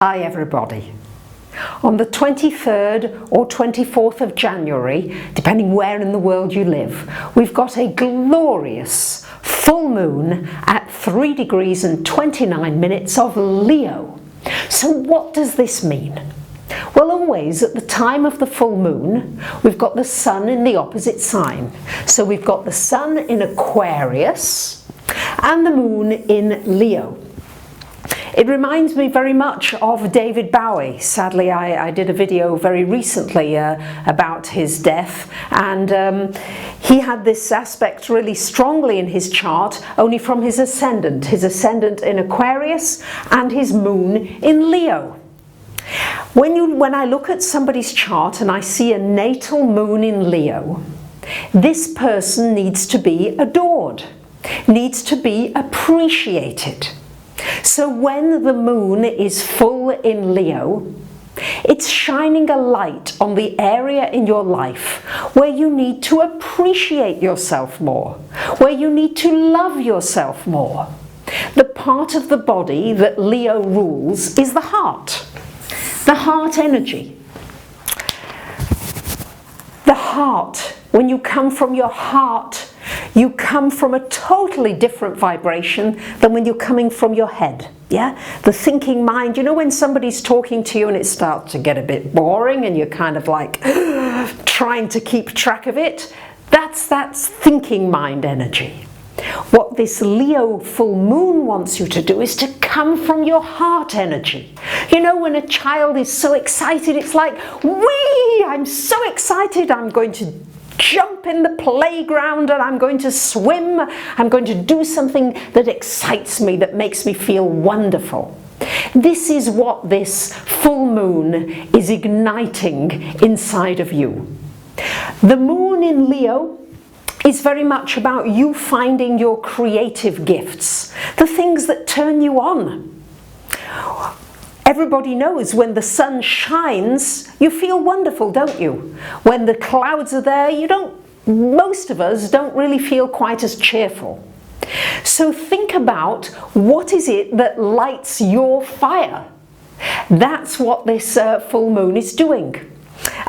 Hi everybody. On the 23rd or 24th of January, depending where in the world you live, we've got a glorious full moon at 3 degrees and 29 minutes of Leo. So what does this mean? Well, always at the time of the full moon, we've got the sun in the opposite sign. So we've got the sun in Aquarius and the moon in Leo. It reminds me very much of David Bowie. Sadly, I did a video very recently about his death, and he had this aspect really strongly in his chart, only from his ascendant in Aquarius and his moon in Leo. When I look at somebody's chart and I see a natal moon in Leo, this person needs to be adored, needs to be appreciated. So when the moon is full in Leo, it's shining a light on the area in your life where you need to appreciate yourself more, where you need to love yourself more. The part of the body that Leo rules is the heart energy. The heart, when you come from your heart, you come from a totally different vibration than when you're coming from your head. Yeah, the thinking mind, you know, when somebody's talking to you and it starts to get a bit boring and you're kind of like trying to keep track of it, that's thinking mind energy. What this Leo full moon wants you to do is to come from your heart energy. You know, when a child is so excited, it's like, wee, I'm so excited, I'm going to jump in the playground and I'm going to swim, I'm going to do something that excites me, that makes me feel wonderful. This is what this full moon is igniting inside of you. The moon in Leo is very much about you finding your creative gifts, the things that turn you on. Everybody knows when the sun shines, you feel wonderful, don't you? When the clouds are there, most of us don't really feel quite as cheerful. So think about, what is it that lights your fire? That's what this full moon is doing.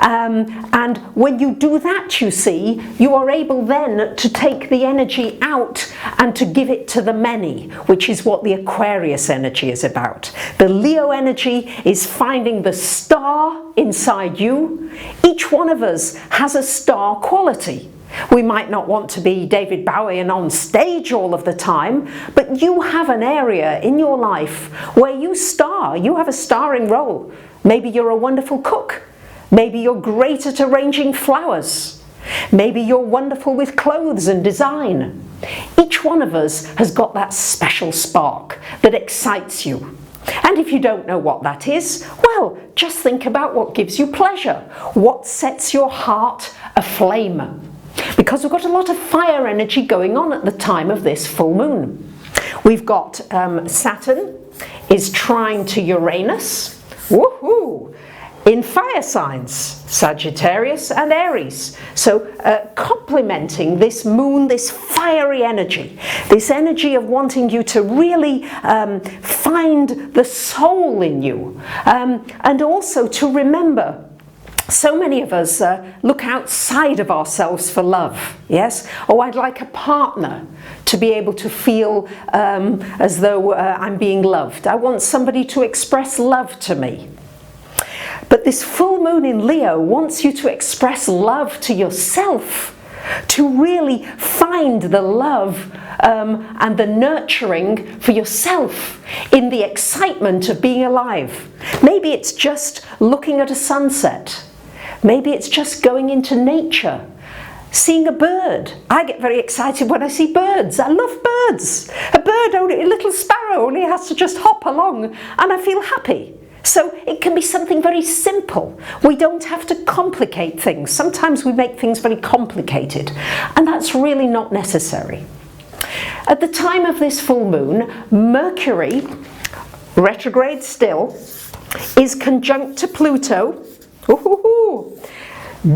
And when you do that, you see, you are able then to take the energy out and to give it to the many, which is what the Aquarius energy is about. The Leo energy is finding the star inside you. Each one of us has a star quality. We might not want to be David Bowie and on stage all of the time, but you have an area in your life where you have a starring role. Maybe you're a wonderful cook. Maybe you're great at arranging flowers. Maybe you're wonderful with clothes and design. Each one of us has got that special spark that excites you. And if you don't know what that is, well, just think about what gives you pleasure. What sets your heart aflame? Because we've got a lot of fire energy going on at the time of this full moon. We've got Saturn is trine to Uranus. Woohoo! In fire signs, Sagittarius and Aries. So complementing this moon, this fiery energy, this energy of wanting you to really find the soul in you, and also to remember. So many of us look outside of ourselves for love, yes? Oh, I'd like a partner to be able to feel as though I'm being loved. I want somebody to express love to me. But this full moon in Leo wants you to express love to yourself, to really find the love and the nurturing for yourself in the excitement of being alive. Maybe it's just looking at a sunset. Maybe it's just going into nature, seeing a bird. I get very excited when I see birds. I love birds. A little sparrow only has to just hop along and I feel happy. So it can be something very simple. We don't have to complicate things. Sometimes we make things very complicated, and that's really not necessary. At the time of this full moon, Mercury, retrograde still, is conjunct to Pluto. Ooh,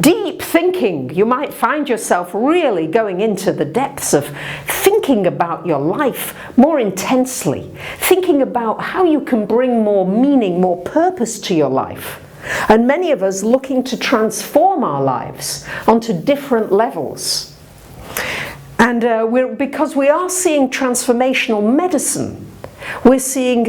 deep thinking. You might find yourself really going into the depths of thinking thinking about your life more intensely, thinking about how you can bring more meaning, more purpose to your life. And many of us looking to transform our lives onto different levels. And because we are seeing transformational medicine. We're seeing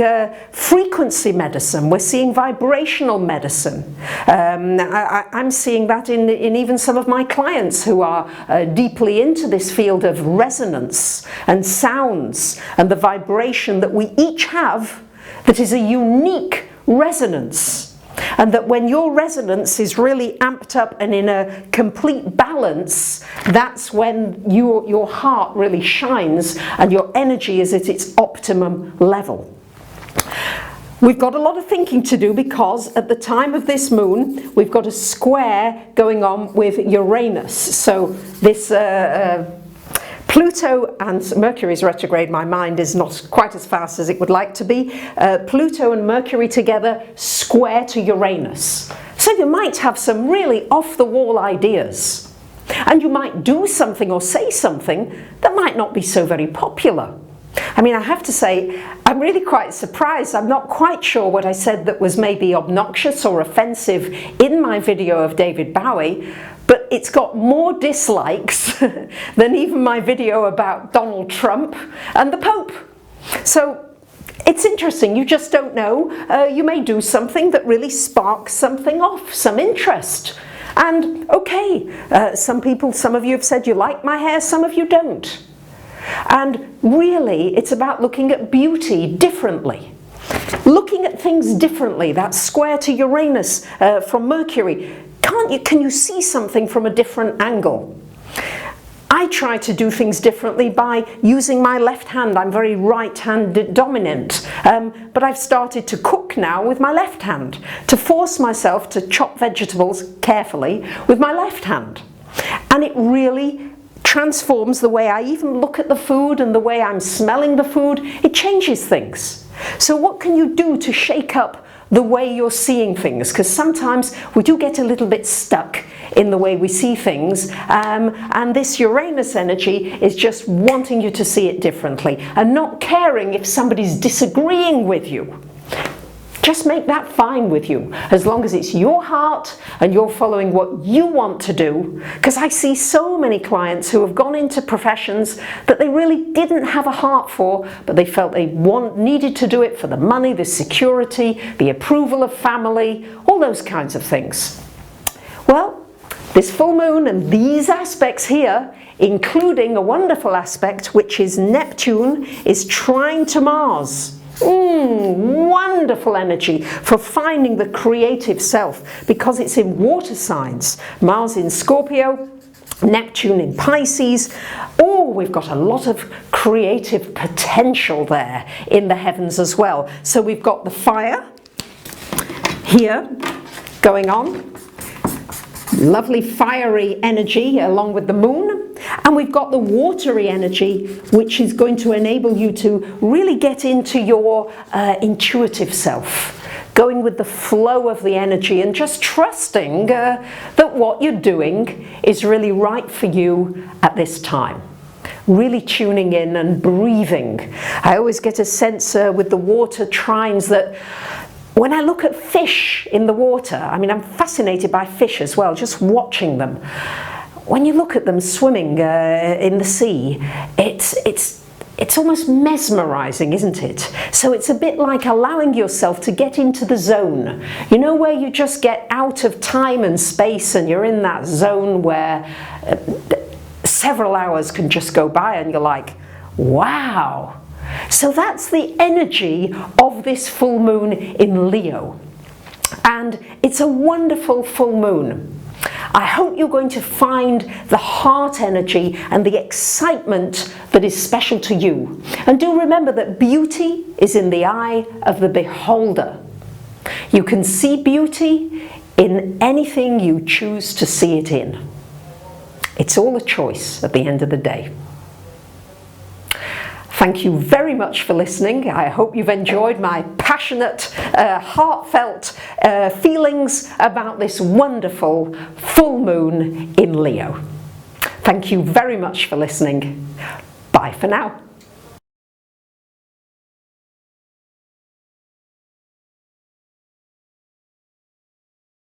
frequency medicine, we're seeing vibrational medicine. I'm seeing that in even some of my clients who are deeply into this field of resonance and sounds and the vibration that we each have that is a unique resonance. And that when your resonance is really amped up and in a complete balance, that's when your heart really shines and your energy is at its optimum level. We've got a lot of thinking to do because at the time of this moon, we've got a square going on with Uranus. So this Pluto and Mercury's retrograde, my mind is not quite as fast as it would like to be. Pluto and Mercury together square to Uranus. So you might have some really off-the-wall ideas. And you might do something or say something that might not be so very popular. I mean, I have to say, I'm really quite surprised. I'm not quite sure what I said that was maybe obnoxious or offensive in my video of David Bowie, but it's got more dislikes than even my video about Donald Trump and the Pope. So it's interesting, you just don't know. You may do something that really sparks something off, some interest. And okay, some of you have said you like my hair, some of you don't. And really, it's about looking at beauty differently. Looking at things differently, that square to Uranus from Mercury. Can you see something from a different angle? I try to do things differently by using my left hand. I'm very right-handed dominant, but I've started to cook now with my left hand, to force myself to chop vegetables carefully with my left hand. And it really transforms the way I even look at the food and the way I'm smelling the food. It changes things. So what can you do to shake up the way you're seeing things? Because sometimes we do get a little bit stuck in the way we see things, and this Uranus energy is just wanting you to see it differently and not caring if somebody's disagreeing with you. Just make that fine with you, as long as it's your heart and you're following what you want to do. Because I see so many clients who have gone into professions that they really didn't have a heart for, but they felt they needed to do it for the money, the security, the approval of family, all those kinds of things. Well, this full moon and these aspects here, including a wonderful aspect, which is Neptune, is trine to Mars. Wonderful energy for finding the creative self, because it's in water signs. Mars in Scorpio, Neptune in Pisces. Oh, we've got a lot of creative potential there in the heavens as well. So we've got the fire here going on. Lovely fiery energy along with the moon, and we've got the watery energy, which is going to enable you to really get into your intuitive self, going with the flow of the energy and just trusting that what you're doing is really right for you at this time. Really tuning in and breathing. I always get a sense with the water trines that when I look at fish in the water, I mean, I'm fascinated by fish as well, just watching them. When you look at them swimming in the sea, it's almost mesmerizing, isn't it? So it's a bit like allowing yourself to get into the zone. You know, where you just get out of time and space and you're in that zone where several hours can just go by and you're like, wow. So that's the energy of this full moon in Leo. And it's a wonderful full moon. I hope you're going to find the heart energy and the excitement that is special to you. And do remember that beauty is in the eye of the beholder. You can see beauty in anything you choose to see it in. It's all a choice at the end of the day. Thank you very much for listening. I hope you've enjoyed my passionate, heartfelt feelings about this wonderful full moon in Leo. Thank you very much for listening. Bye for now.